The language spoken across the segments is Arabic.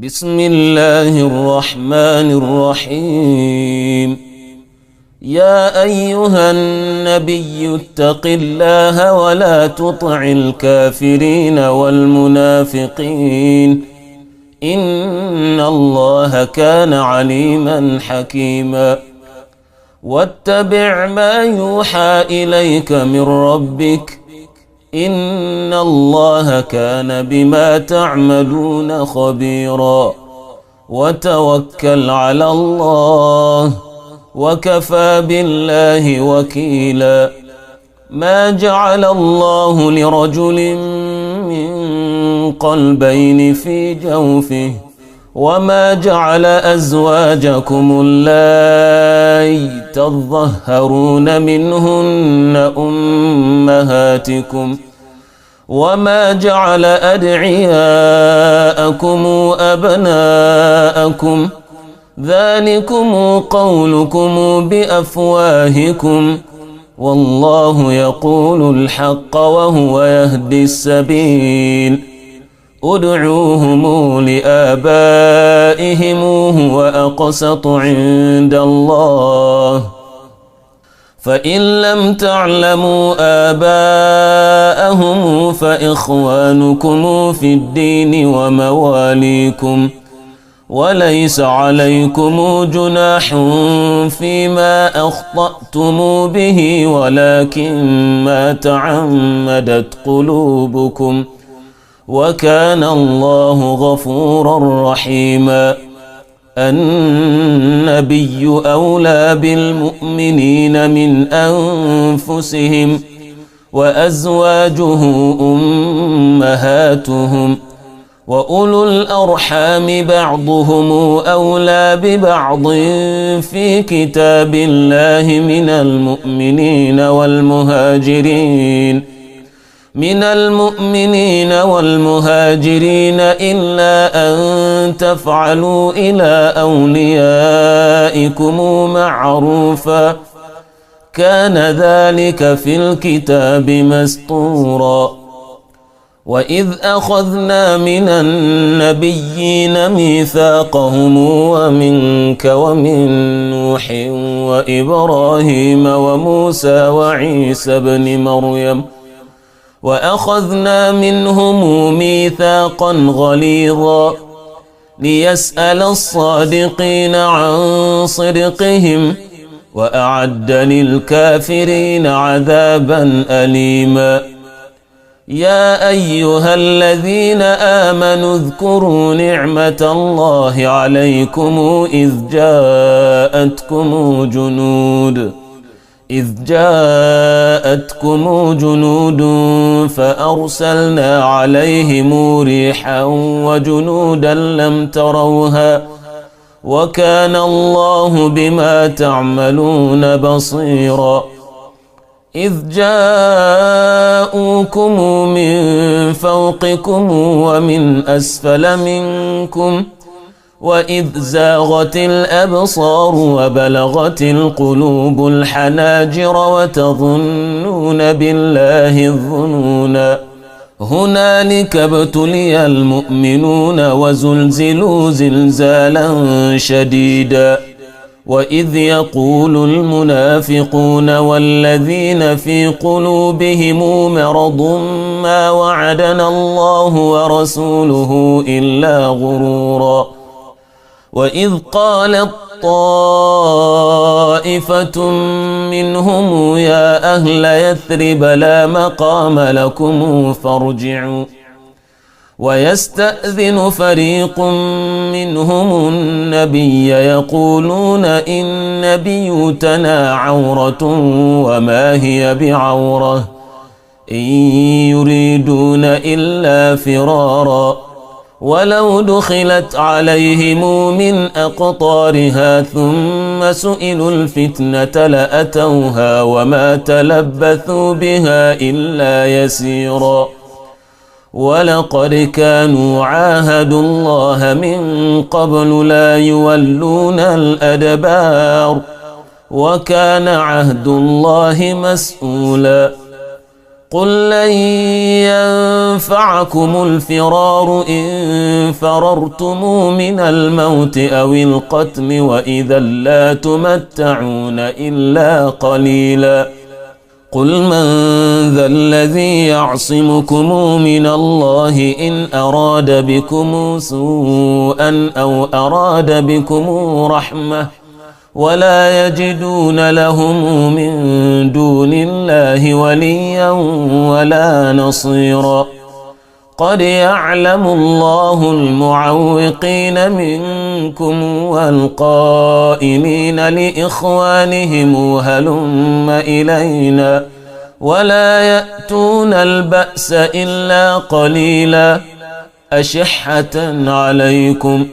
بسم الله الرحمن الرحيم. يا أيها النبي اتق الله ولا تطع الكافرين والمنافقين إن الله كان عليما حكيما. واتبع ما يوحى إليك من ربك إن الله كان بما تعملون خبيرا. وتوكل على الله وكفى بالله وكيلا. ما جعل الله لرجل من قلبين في جوفه وما جعل أزواجكم اللائي تظهرون منهن أمهاتكم وما جعل أدعياءكم أبناءكم ذلكم قولكم بأفواهكم والله يقول الحق وهو يهدي السبيل. ادعوهم لآبائهم هو أقسط عند الله فإن لم تعلموا آباءهم فإخوانكم في الدين ومواليكم وليس عليكم جناح فيما أخطأتم به ولكن ما تعمدت قلوبكم وكان الله غفورا رحيما. النبي أولى بالمؤمنين من أنفسهم وأزواجه أمهاتهم وأولو الأرحام بعضهم أولى ببعض في كتاب الله من المؤمنين والمهاجرين إلا أن تفعلوا إلى أوليائكم معروفا كان ذلك في الكتاب مسطورا. وإذ أخذنا من النبيين ميثاقهم ومنك ومن نوح وإبراهيم وموسى وعيسى بن مريم وأخذنا منهم ميثاقا غليظا ليسأل الصادقين عن صدقهم وأعد للكافرين عذابا أليما. يا أيها الذين آمنوا اذكروا نعمة الله عليكم إذ جاءتكم جنود فأرسلنا عليهم ريحا وجنودا لم تروها وكان الله بما تعملون بصيرا. إذ جاءوكم من فوقكم ومن أسفل منكم وإذ زاغت الأبصار وبلغت القلوب الحناجر وتظنون بالله الظنونا. هنالك ابتلي المؤمنون وزلزلوا زلزالا شديدا. وإذ يقول المنافقون والذين في قلوبهم مرض ما وعدنا الله ورسوله إلا غرورا. وإذ قالت طائفة منهم يا أهل يثرب لا مقام لكم فارجعوا ويستأذن فريق منهم النبي يقولون إن بيوتنا عورة وما هي بعورة إن يريدون إلا فرارا ولو دخلت عليهم من أقطارها ثم سئلوا الفتنة لأتوها وما تلبثوا بها إلا يسيرا. ولقد كانوا عاهدوا الله من قبل لا يولون الأدبار وكان عهد الله مسؤولا. قل لن ينفعكم الفرار إن فررتم من الموت أو القتل وإذا لا تمتعون إلا قليلا قل من ذا الذي يعصمكم من الله إن أراد بكم سوءا أو أراد بكم رحمة ولا يجدون لهم من دون الله وليا ولا نصيرا قد يعلم الله المعوقين منكم والقائلين لإخوانهم هلم إلينا ولا يأتون البأس إلا قليلا أشحة عليكم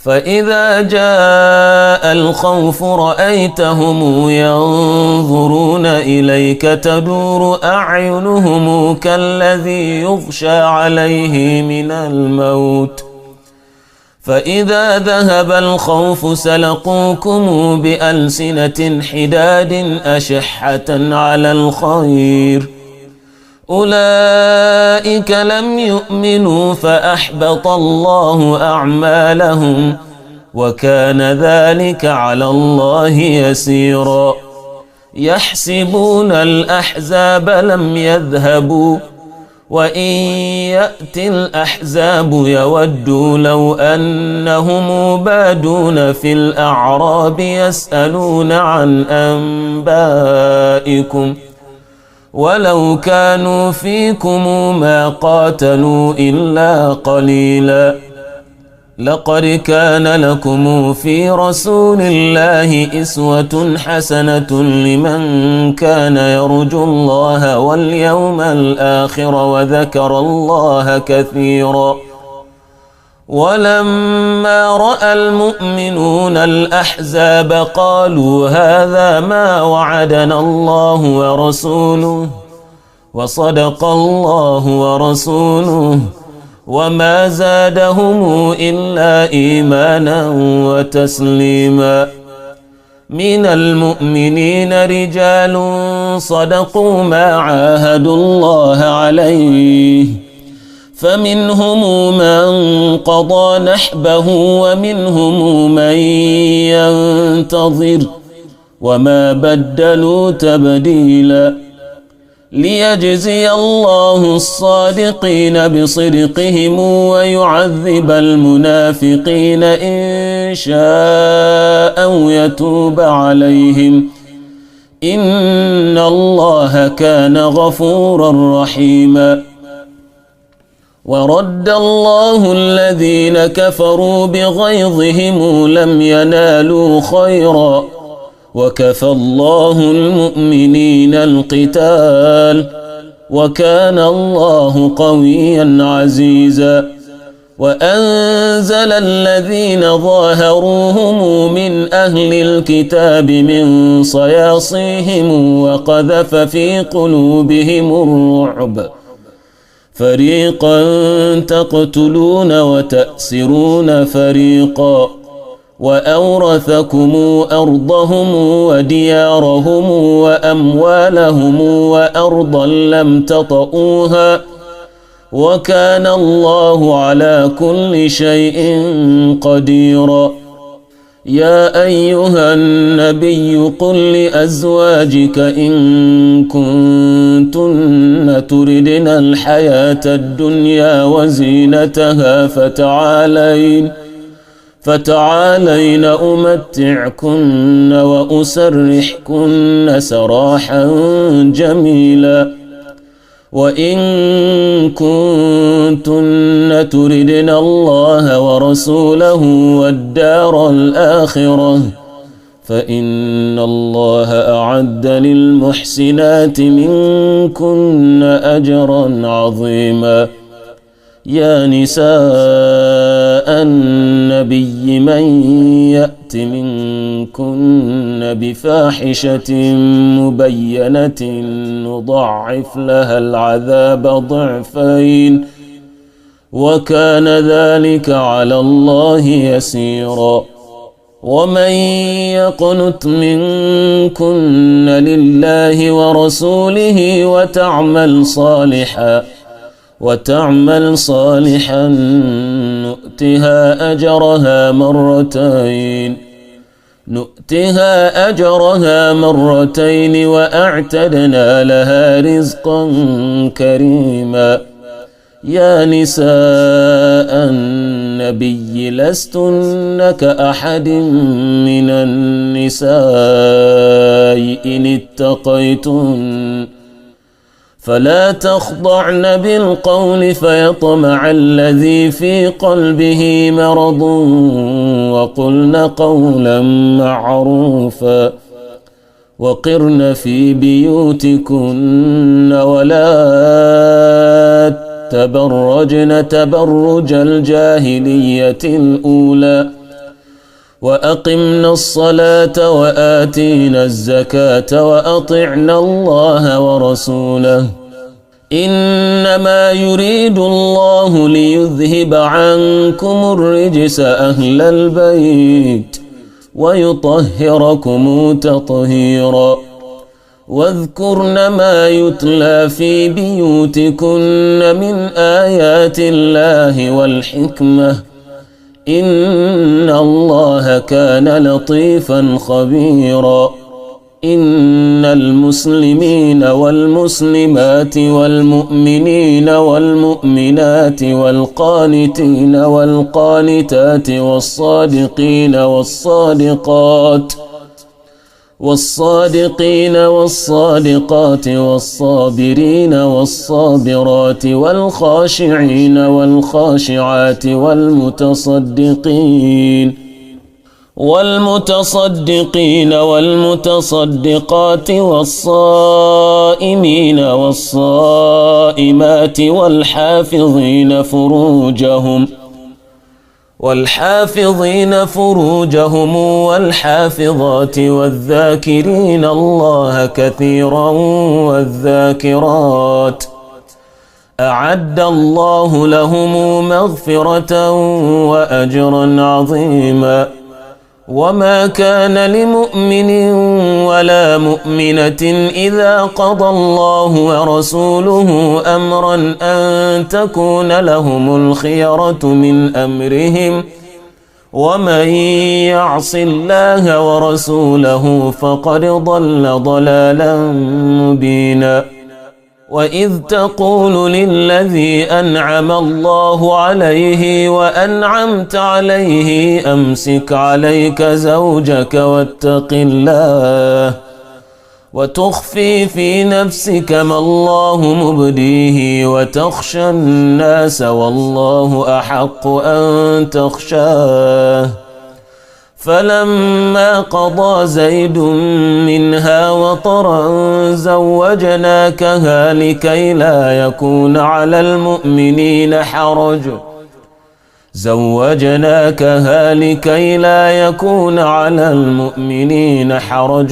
فإذا جاء الخوف رأيتهم ينظرون إليك تدور أعينهم كالذي يغشى عليه من الموت فإذا ذهب الخوف سلقوكم بألسنة حداد أشحة على الخير أولئك لم يؤمنوا فأحبط الله أعمالهم وكان ذلك على الله يسيرا يحسبون الأحزاب لم يذهبوا وإن يأتي الأحزاب يودوا لو أنهم بادون في الأعراب يسألون عن أنبائكم ولو كانوا فيكم ما قاتلوا إلا قليلا لقد كان لكم في رسول الله أسوة حسنة لمن كان يرجو الله واليوم الآخر وذكر الله كثيرا ولما رأى المؤمنون الأحزاب قالوا هذا ما وعدنا الله ورسوله وصدق الله ورسوله وما زادهم إلا إيمانا وتسليما من المؤمنين رجال صدقوا ما عاهدوا الله عليه فمنهم من قضى نحبه ومنهم من ينتظر وما بدلوا تبديلا ليجزي الله الصادقين بصدقهم ويعذب المنافقين إن شاء أو يتوب عليهم إن الله كان غفورا رحيما ورد الله الذين كفروا بغيظهم لم ينالوا خيرا وكفى الله المؤمنين القتال وكان الله قويا عزيزا وأنزل الذين ظاهروهم من أهل الكتاب من صياصيهم وقذف في قلوبهم الرعب فريقا تقتلون وتأسرون فريقا وأورثكم أرضهم وديارهم وأموالهم وأرضا لم تطئوها وكان الله على كل شيء قديرا يا أيها النبي قل لأزواجك إن كنتن تردن الحياة الدنيا وزينتها فتعالين أمتعكن وأسرحكن سراحا جميلا وإن كنتن تردن الله ورسوله والدار الآخرة فإن الله أعد للمحسنات منكن أجرا عظيما يا نساء النبي من يأت منكن بفاحشة مبينة نضاعف لها العذاب ضعفين وكان ذلك على الله يسيرا ومن يقنت منكن لله ورسوله وتعمل صالحا نؤتها أجرها مرتين وأعتدنا لها رزقا كريما. يا نساء النبي لستن كأحد من النساء إن اتقيتن فلا تخضعن بالقول فيطمع الذي في قلبه مرض وقلن قولا معروفا. وقرن في بيوتكن ولا تبرجن تبرج الجاهلية الأولى وأقمنا الصلاة وآتينا الزكاة وأطعنا الله ورسوله إنما يريد الله ليذهب عنكم الرجس أهل البيت ويطهركم تطهيرا. واذكرن ما يتلى في بيوتكن من آيات الله والحكمة إن الله كان لطيفا خبيرا. إن المسلمين والمسلمات والمؤمنين والمؤمنات والقانتين والقانتات والصادقين والصادقات والصابرين والصابرات والخاشعين والخاشعات والمتصدقين والمتصدقات والصائمين والصائمات والحافظين فروجهم والحافظات والذاكرين الله كثيرا والذاكرات أعد الله لهم مغفرة وأجرا عظيما. وما كان لمؤمن ولا مؤمنة إذا قضى الله ورسوله أمرا أن تكون لهم الخيرة من أمرهم ومن يعص الله ورسوله فقد ضل ضلالا مبينا. وإذ تقول للذي أنعم الله عليه وأنعمت عليه أمسك عليك زوجك واتق الله وتخفي في نفسك ما الله مبديه وتخشى الناس والله أحق أن تخشاه. فلما قضى زيد منها وطرا زوجناكها لكي لا يكون على المؤمنين حرج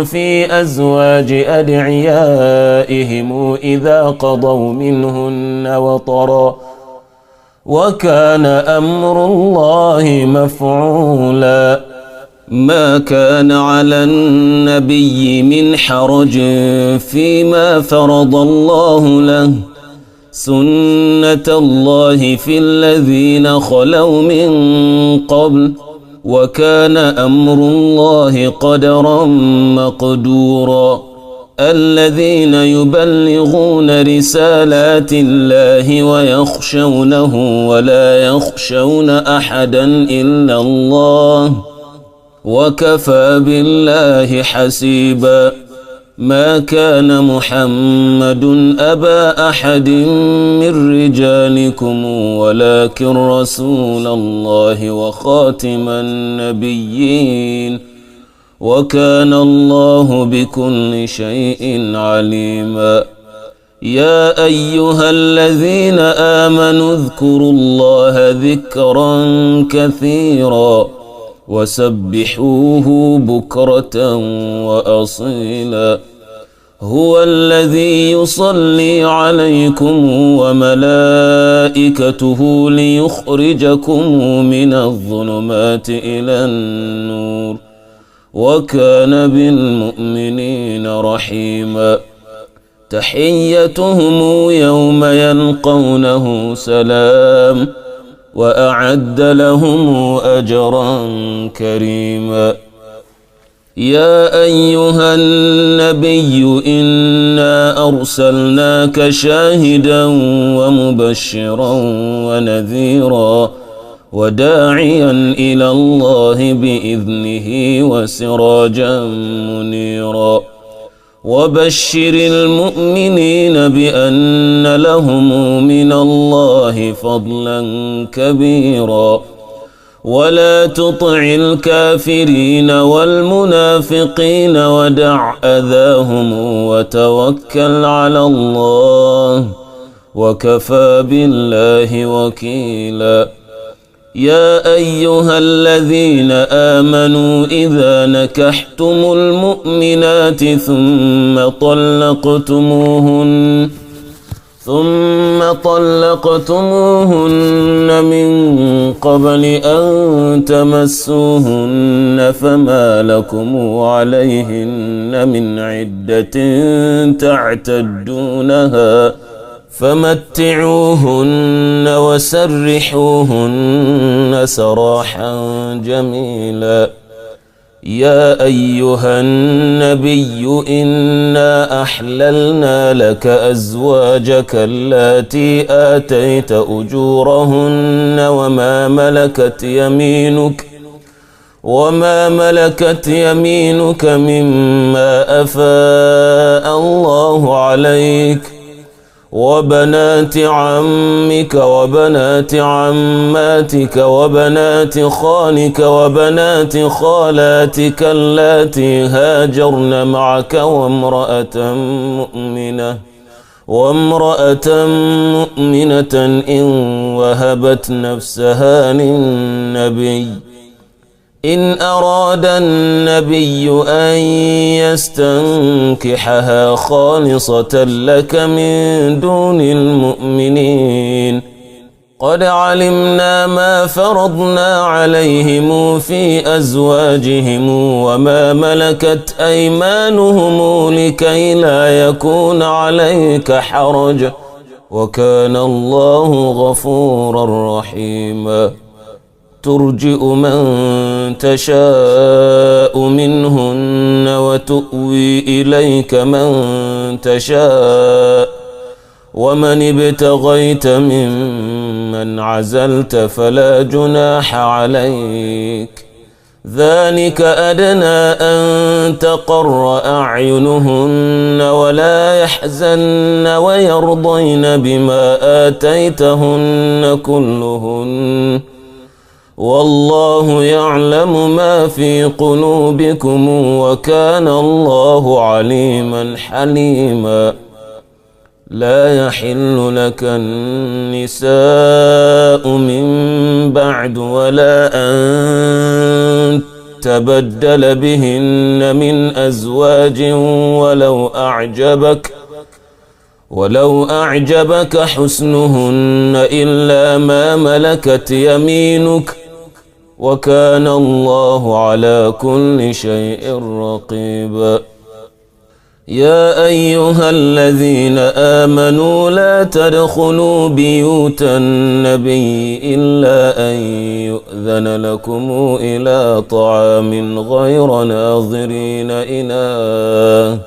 في أزواج أدعيائهم إذا قضوا منهن وطرا وكان أمر الله مفعولا. ما كان على النبي من حرج فيما فرض الله له سنة الله في الذين خلوا من قبل وكان أمر الله قدرا مقدورا. الذين يبلغون رسالات الله ويخشونه ولا يخشون أحدا إلا الله وكفى بالله حسيبا. ما كان محمد أبا أحد من رجالكم ولكن رسول الله وخاتم النبيين وكان الله بكل شيء عليما. يا أيها الذين آمنوا اذكروا الله ذكرا كثيرا وسبحوه بكرة وأصيلا. هو الذي يصلي عليكم وملائكته ليخرجكم من الظلمات إلى النور وكان بالمؤمنين رحيما تحيتهم يوم يلقونه سلام وأعد لهم أجرا كريما يا أيها النبي إنا أرسلناك شاهدا ومبشرا ونذيرا وداعيا إلى الله بإذنه وسراجا منيرا وبشر المؤمنين بأن لهم من الله فضلا كبيرا ولا تطع الكافرين والمنافقين ودع أذاهم وتوكل على الله وكفى بالله وكيلا يا أيها الذين آمنوا إذا نكحتم المؤمنات ثم طلقتموهن من قبل أن تمسوهن فما لكم عليهن من عدة تعتدونها فمتعوهن وسرحوهن سراحا جميلا يا أيها النبي إنا أحللنا لك أزواجك اللاتي آتيت أجورهن وما ملكت يمينك مما أفاء الله عليك وبنات عمك وبنات عماتك وبنات خالك وبنات خالاتك اللاتي هاجرن معك وامرأة مؤمنة إن وهبت نفسها للنبي إن أراد النبي أن يستنكحها خالصة لك من دون المؤمنين قد علمنا ما فرضنا عليهم في أزواجهم وما ملكت أيمانهم لكي لا يكون عليك حرج وكان الله غفورا رحيما ترجئ من تشاء منهن وتؤوي إليك من تشاء ومن ابتغيت ممن عزلت فلا جناح عليك ذلك أدنى أن تقر أعينهن ولا يحزن ويرضين بما آتيتهن كلهن والله يعلم ما في قلوبكم وكان الله عليما حليما لا يحل لك النساء من بعد ولا أن تبدل بهن من أزواج ولو أعجبك حسنهن إلا ما ملكت يمينك وكان الله على كل شيء رقيبا يا أيها الذين آمنوا لا تدخلوا بيوت النبي إلا أن يؤذن لكم إلى طعام غير ناظرين إناه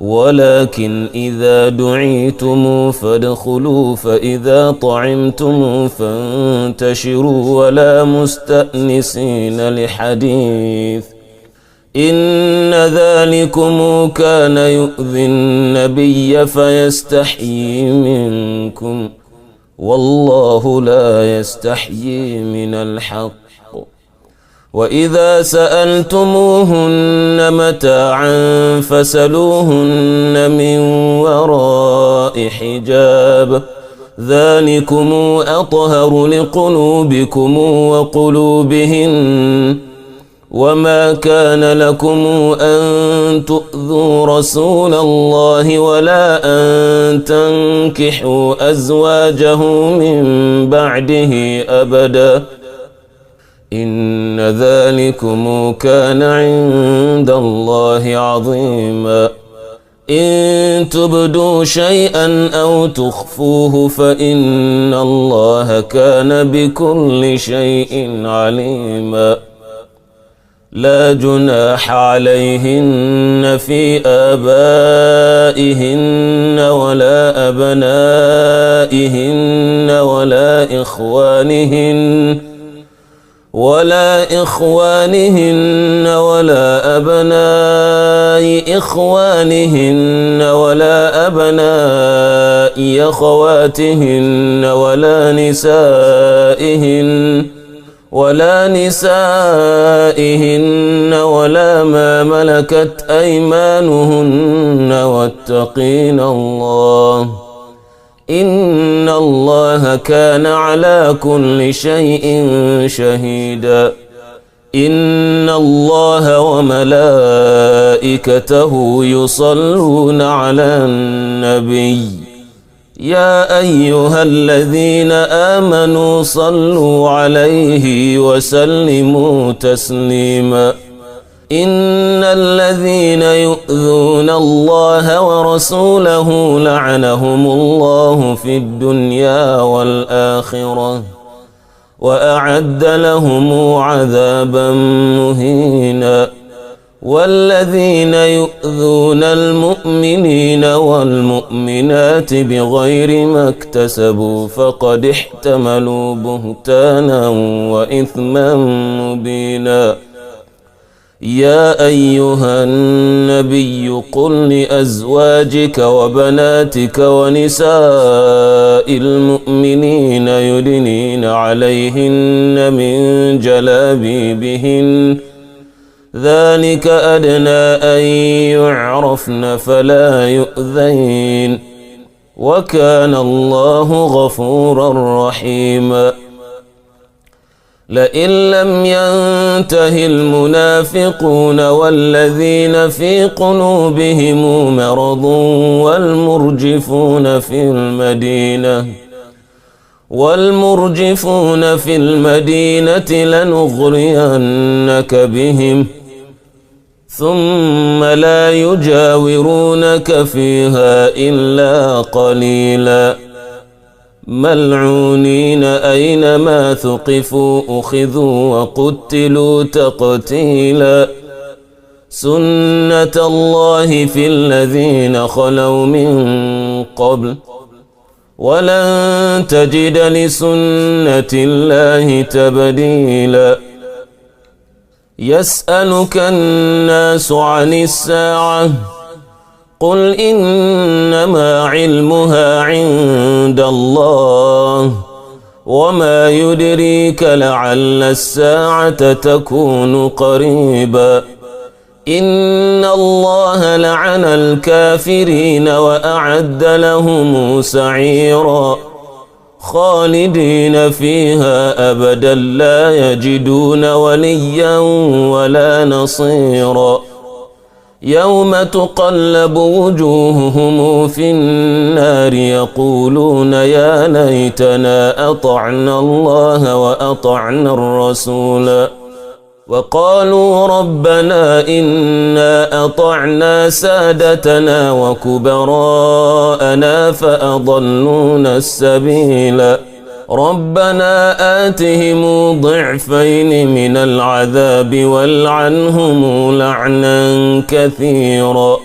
ولكن إذا دعيتم فادخلوا فإذا طعمتم فانتشروا ولا مستأنسين لحديث إن ذلكم كان يؤذي النبي فيستحيي منكم والله لا يستحيي من الحق وإذا سألتموهن متاعا فسلوهن من وراء حجاب ذلكم أطهر لقلوبكم وقلوبهن وما كان لكم أن تؤذوا تؤذوا رسول الله ولا أن تنكحوا أزواجه من بعده أبدا إن ذلكم كان عند الله عظيما إن تبدوا شيئا أو تخفوه فإن الله كان بكل شيء عليما لا جناح عليهن في آبائهن ولا أبنائهن ولا إخوانهن ولا أبناء إخوانهن ولا أبناء أخواتهن ولا نسائهن ولا ما ملكت أيمانهن واتقين الله إن الله كان على كل شيء شهيدا إن الله وملائكته يصلون على النبي يا أيها الذين آمنوا صلوا عليه وسلموا تسليما إن الذين يؤذون الله ورسوله لعنهم الله في الدنيا والآخرة وأعد لهم عذابا مهينا والذين يؤذون المؤمنين والمؤمنات بغير ما اكتسبوا فقد احتملوا بهتانا وإثما مبينا يا أيها النبي قل لأزواجك وبناتك ونساء المؤمنين يدنين عليهن من جلابيبهن ذلك أدنى أن يعرفن فلا يؤذين وكان الله غفورا رحيما لئن لم ينته المنافقون والذين في قلوبهم مرض والمرجفون في المدينة لنغرينك بهم ثم لا يجاورونك فيها إلا قليلا ملعونين أينما ثقفوا أخذوا وقتلوا تقتيلا سنة الله في الذين خلوا من قبل ولن تجد لسنة الله تبديلا يسألك الناس عن الساعة قل إنما علمها عند الله وما يدريك لعل الساعة تكون قريبا إن الله لعن الكافرين وأعد لهم سعيرا خالدين فيها أبدا لا يجدون وليا ولا نصيرا يوم تقلب وجوههم في النار يقولون يا ليتنا أطعنا الله وأطعنا الرسولا وقالوا ربنا إنا أطعنا سادتنا وكبراءنا فأضلونا السبيلا ربنا آتهم ضعفين من العذاب والعنهم لعنا كثيرا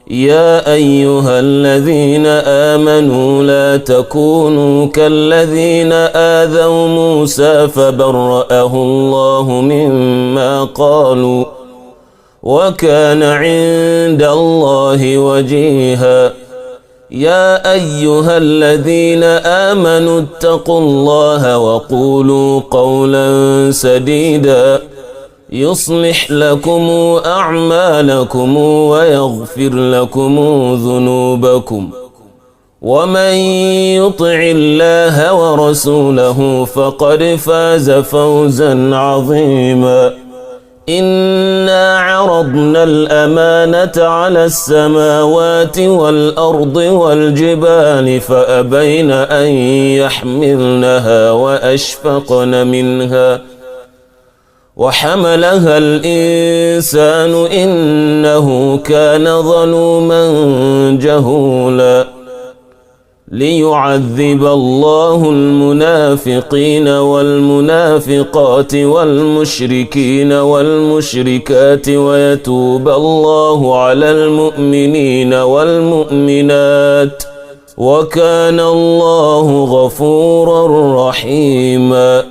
يا أيها الذين آمنوا لا تكونوا كالذين آذوا موسى فبرأه الله مما قالوا وكان عند الله وجيها يا أيها الذين آمنوا اتقوا الله وقولوا قولا سديدا يصلح لكم أعمالكم ويغفر لكم ذنوبكم ومن يطع الله ورسوله فقد فاز فوزا عظيما إنا عرضنا الأمانة على السماوات والأرض والجبال فأبين أن يحملنها وأشفقن منها وحملها الإنسان إنه كان ظلوما جهولا ليعذب الله المنافقين والمنافقات والمشركين والمشركات ويتوب الله على المؤمنين والمؤمنات وكان الله غفورا رحيما